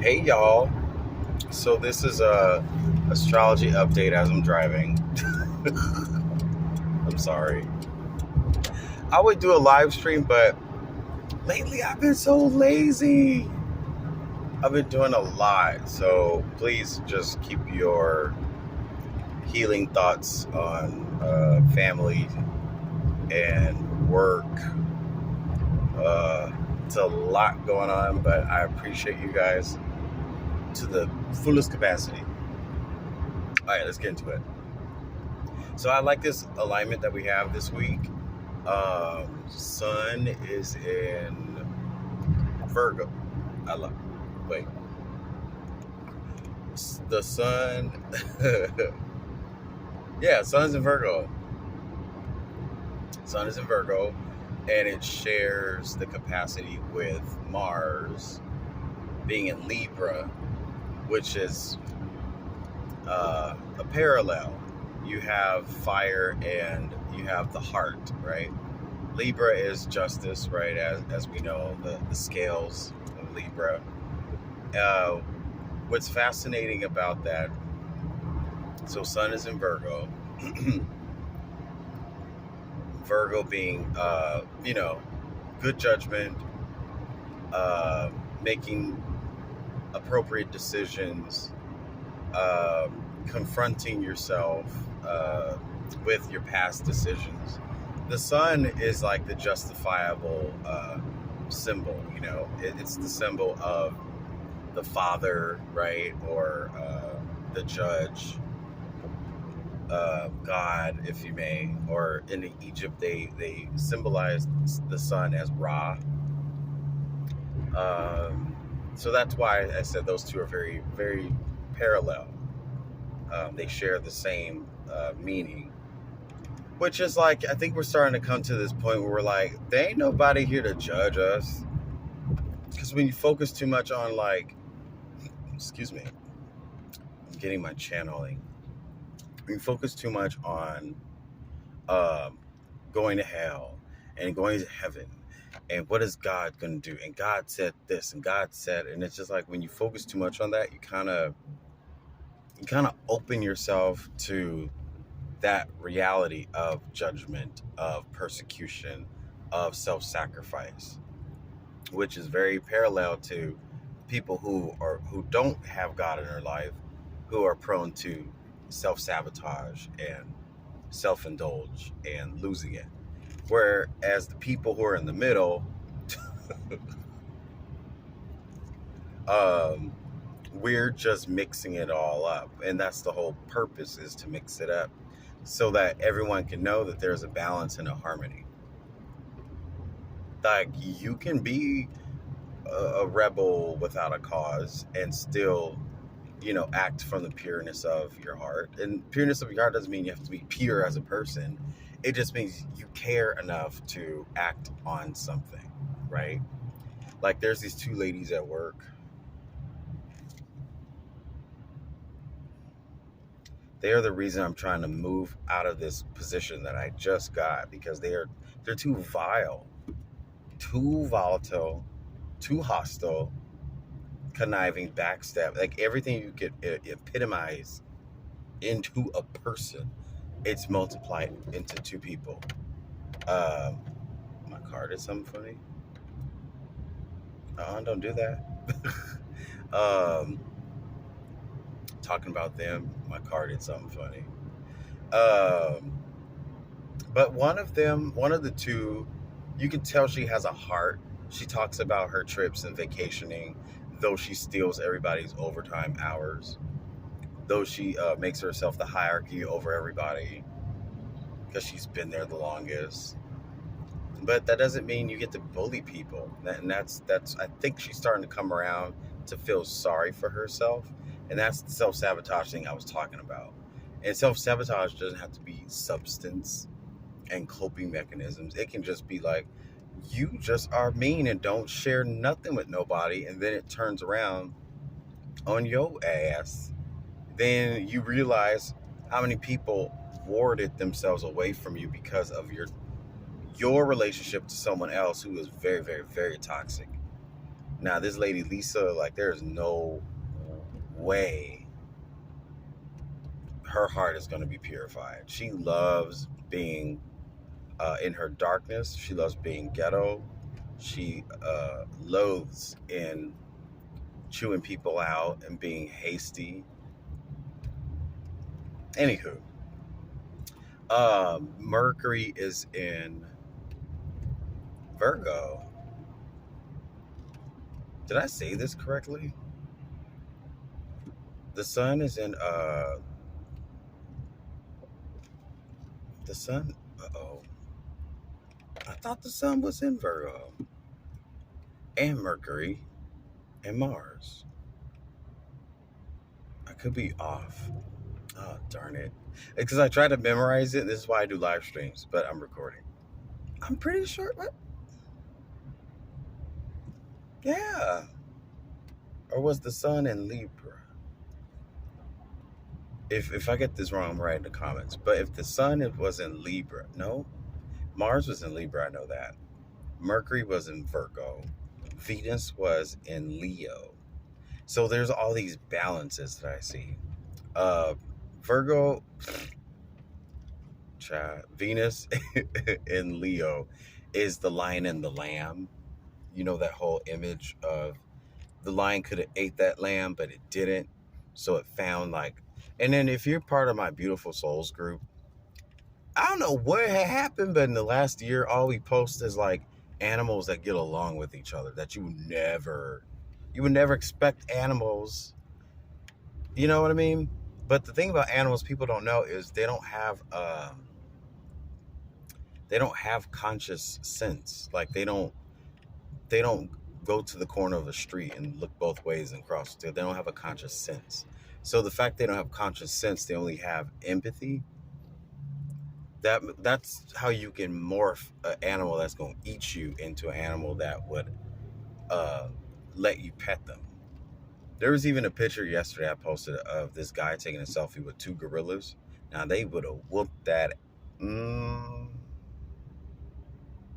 Hey y'all. So this is a astrology update as I'm driving. I'm sorry. I would do a live stream, but lately I've been so lazy. I've been doing a lot. So please just keep your healing thoughts on family and work. It's a lot going on, but I appreciate you guys to the fullest capacity. All right, let's get into it. So I like this alignment that we have this week. Sun is in Virgo. I love. Wait, the sun. Yeah, sun's in Virgo. Sun is in Virgo, and it shares the capacity with Mars being in Libra, which is a parallel. You have fire and you have the heart, right? Libra is justice, right? As we know, the scales of Libra. Uh, what's fascinating about that? So, Sun is in Virgo. Virgo being, good judgment, uh, making appropriate decisions, uh, confronting yourself with your past decisions. The sun is like the justifiable symbol. It's the symbol of the father, right, or the judge, God, if you may. Or in Egypt, they symbolize the sun as Ra. So that's why I said those two are very, very parallel. They share the same meaning, which is like, I think we're starting to come to this point where we're like, there ain't nobody here to judge us. Because when you focus too much on, like, excuse me, I'm getting my channeling. When you focus too much on um, going to hell and going to heaven, and what is God going to do? And God said this, and God said, and it's just like when you focus too much on that, you kind of open yourself to that reality of judgment, of persecution, of self-sacrifice, which is very parallel to people who don't have God in their life, who are prone to self-sabotage and self-indulge and losing it. Whereas the people who are in the middle, um, we're just mixing it all up, and that's the whole purpose, is to mix it up so that everyone can know that there's a balance and a harmony. Like, you can be a rebel without a cause and still, act from the pureness of your heart. And pureness of your heart doesn't mean you have to be pure as a person. It just means you care enough to act on something, right? Like, there's these two ladies at work. They are the reason I'm trying to move out of this position that I just got, because they're too vile, too volatile, too hostile, conniving, backstab. Like, everything you could epitomize into a person, it's multiplied into two people. Um, my car did something funny. Don't do that. um, Talking about them, my car did something funny. Um, but one of the two, you can tell she has a heart. She talks about her trips and vacationing, though she steals everybody's overtime hours, though she makes herself the hierarchy over everybody because she's been there the longest. But that doesn't mean you get to bully people. And that's I think she's starting to come around to feel sorry for herself. And that's the self-sabotage thing I was talking about. And self-sabotage doesn't have to be substance and coping mechanisms. It can just be like, you just are mean and don't share nothing with nobody, and then it turns around on your ass. Then you realize how many people warded themselves away from you because of your relationship to someone else who is very, very, very toxic. Now, this lady Lisa, like, there's no way her heart is going to be purified. She loves being in her darkness. She loves being ghetto. She loathes in chewing people out and being hasty. Anywho, Mercury is in Virgo. Did I say this correctly? The sun is in the sun. Uh-oh. I thought the sun was in Virgo. And Mercury and Mars. I could be off. Oh, darn it. Because I tried to memorize it. This is why I do live streams, but I'm recording. I'm pretty sure. What? Yeah. Or was the sun in Libra? If I get this wrong, write in the comments. But if the sun was in Libra, no, Mars was in Libra. I know that. Mercury was in Virgo. Venus was in Leo. So there's all these balances that I see. Virgo, Venus in Leo is the lion and the lamb. You know that whole image of the lion could have ate that lamb, but it didn't. So it found like, and then if you're part of my Beautiful Souls group, I don't know what had happened, but in the last year, all we post is like animals that get along with each other that you would never expect animals. You know what I mean? But the thing about animals people don't know is they don't have conscious sense. Like they don't go to the corner of a street and look both ways and cross. They don't have a conscious sense. So the fact they don't have conscious sense, they only have empathy. That's how you can morph an animal that's going to eat you into an animal that would let you pet them. There was even a picture yesterday I posted of this guy taking a selfie with two gorillas. Now they would have whooped that.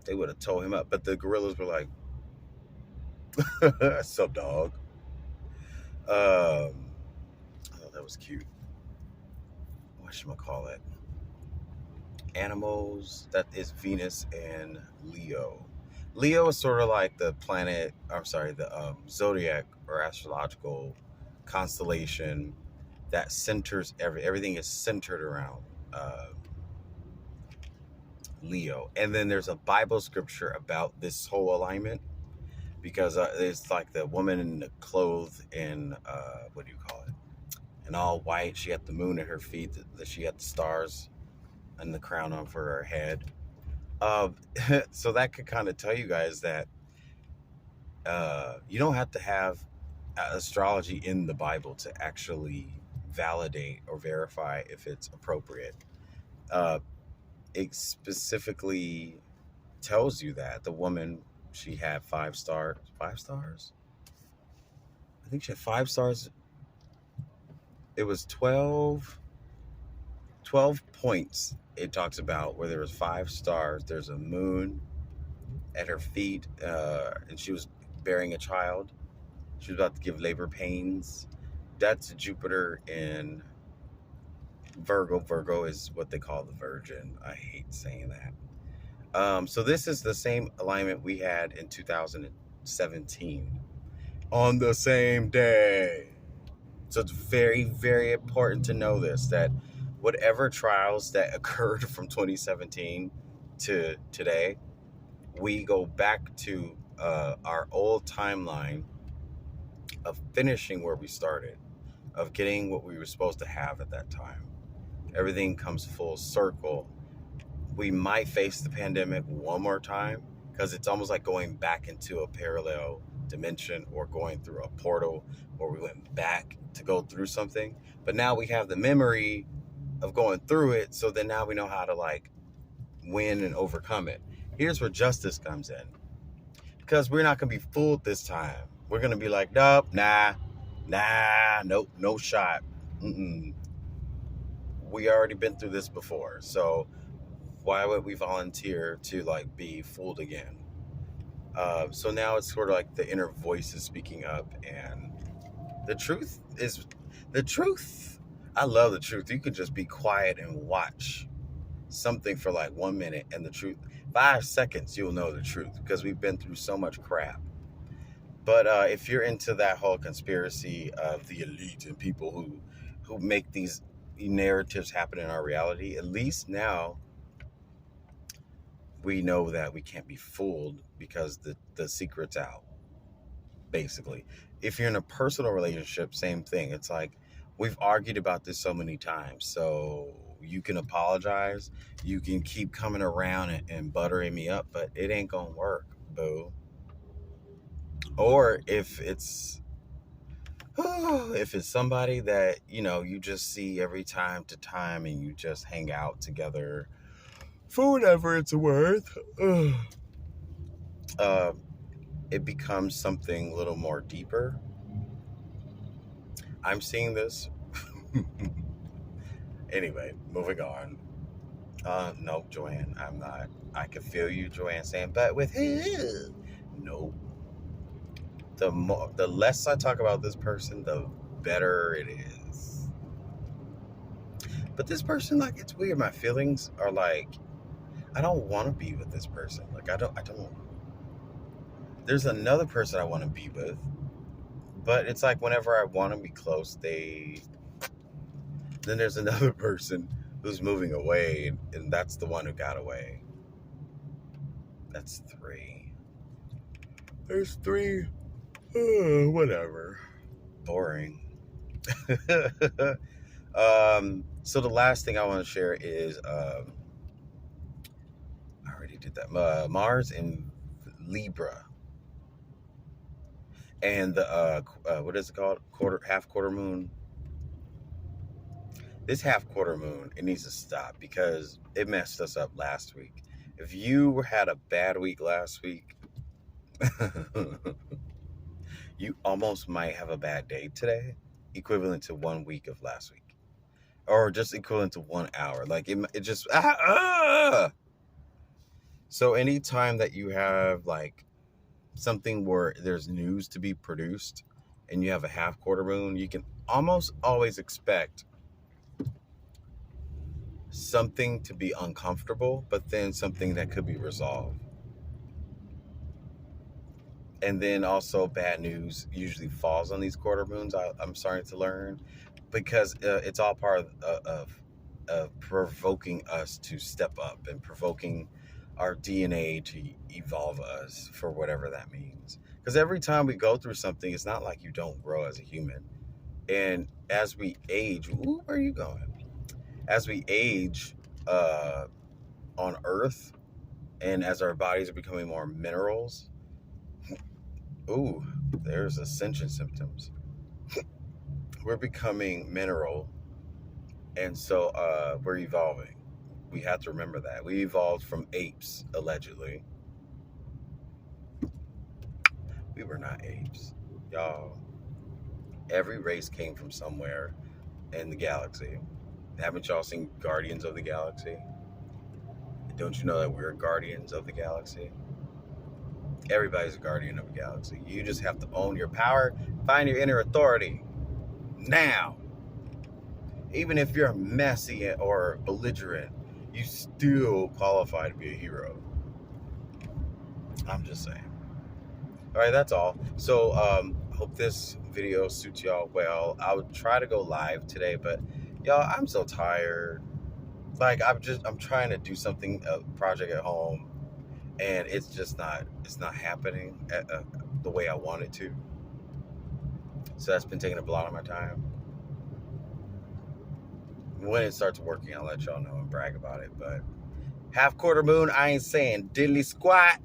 They would have towed him up, but the gorillas were like, "Sup, dog?" I thought that was cute. What should I call it? Animals. That is Venus and Leo. Leo is sort of like the planet. I'm sorry, the zodiac or astrological constellation that centers everything is centered around Leo. And then there's a Bible scripture about this whole alignment because it's like the woman clothed in what do you call it? In all white. She had the moon at her feet. She had the stars and the crown on for her head. So that could kind of tell you guys that you don't have to have astrology in the Bible to actually validate or verify if it's appropriate. It specifically tells you that the woman, she had 5 stars. 5 stars? I think she had 5 stars. It was 12 points it talks about where there was 5 stars. There's a moon at her feet, and she was bearing a child. She was about to give labor pains. That's Jupiter in Virgo. Virgo is what they call the Virgin. I hate saying that. So this is the same alignment we had in 2017 on the same day. So it's very, very important to know this, that whatever trials that occurred from 2017 to today, we go back to our old timeline of finishing where we started, of getting what we were supposed to have at that time. Everything comes full circle. We might face the pandemic one more time because it's almost like going back into a parallel dimension or going through a portal where we went back to go through something. But now we have the memory of going through it, so then now we know how to like win and overcome it. Here's where justice comes in, because we're not going to be fooled this time. We're going to be like, nope, nope, no shot. We already been through this before, so why would we volunteer to like be fooled again? So now it's sort of like the inner voice is speaking up, and the truth is the truth. I love the truth. You could just be quiet and watch something for like 1 minute, and the truth, 5 seconds, you'll know the truth because we've been through so much crap. But if you're into that whole conspiracy of the elite and people who make these narratives happen in our reality, at least now we know that we can't be fooled because the secret's out. Basically, if you're in a personal relationship, same thing. It's like we've argued about this so many times, so you can apologize, you can keep coming around and buttering me up, but it ain't gonna work, boo. Or if it's somebody that you just see every time to time and you just hang out together for whatever it's worth, uh, it becomes something a little more deeper. I'm seeing this. Anyway, moving on. No, Joanne, I'm not. I can feel you, Joanne, saying, but with who? Nope. The less I talk about this person, the better it is. But this person, like, it's weird. My feelings are like, I don't want to be with this person. Like, I don't. There's another person I want to be with, but it's like whenever I want to be close, then there's another person who's moving away, and that's the one who got away. That's 3. There's 3. Whatever. Boring. So the last thing I want to share is I already did that. Mars in Libra, and the what is it called? Half quarter moon. This half quarter moon, it needs to stop because it messed us up last week. If you had a bad week last week, you almost might have a bad day today, equivalent to 1 week of last week, or just equivalent to 1 hour. Like it just So anytime that you have like something where there's news to be produced, and you have a half quarter moon, you can almost always expect something to be uncomfortable, but then something that could be resolved. And then also bad news usually falls on these quarter moons. I'm starting to learn, because it's all part of provoking us to step up and provoking our DNA to evolve us, for whatever that means. Because every time we go through something, it's not like you don't grow as a human. And as we age, ooh, where are you going? As we age on Earth, and as our bodies are becoming more minerals, ooh, there's ascension symptoms. We're becoming mineral, and so we're evolving. We have to remember that. We evolved from apes, allegedly. We were not apes. Y'all, every race came from somewhere in the galaxy. Haven't y'all seen Guardians of the Galaxy? Don't you know that we're guardians of the galaxy? Everybody's a guardian of a galaxy. You just have to own your power, find your inner authority. Now, even if you're messy or belligerent, you still qualify to be a hero. I'm just saying. All right, that's all. So, hope this video suits y'all well. I would try to go live today, but y'all, I'm so tired. Like, I'm trying to do something, a project at home, and it's not happening the way I want it to. So that's been taking up a lot of my time. When it starts working, I'll let y'all know and brag about it. But half quarter moon, I ain't saying diddly squat.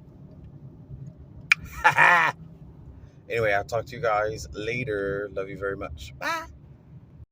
Anyway, I'll talk to you guys later. Love you very much. Bye.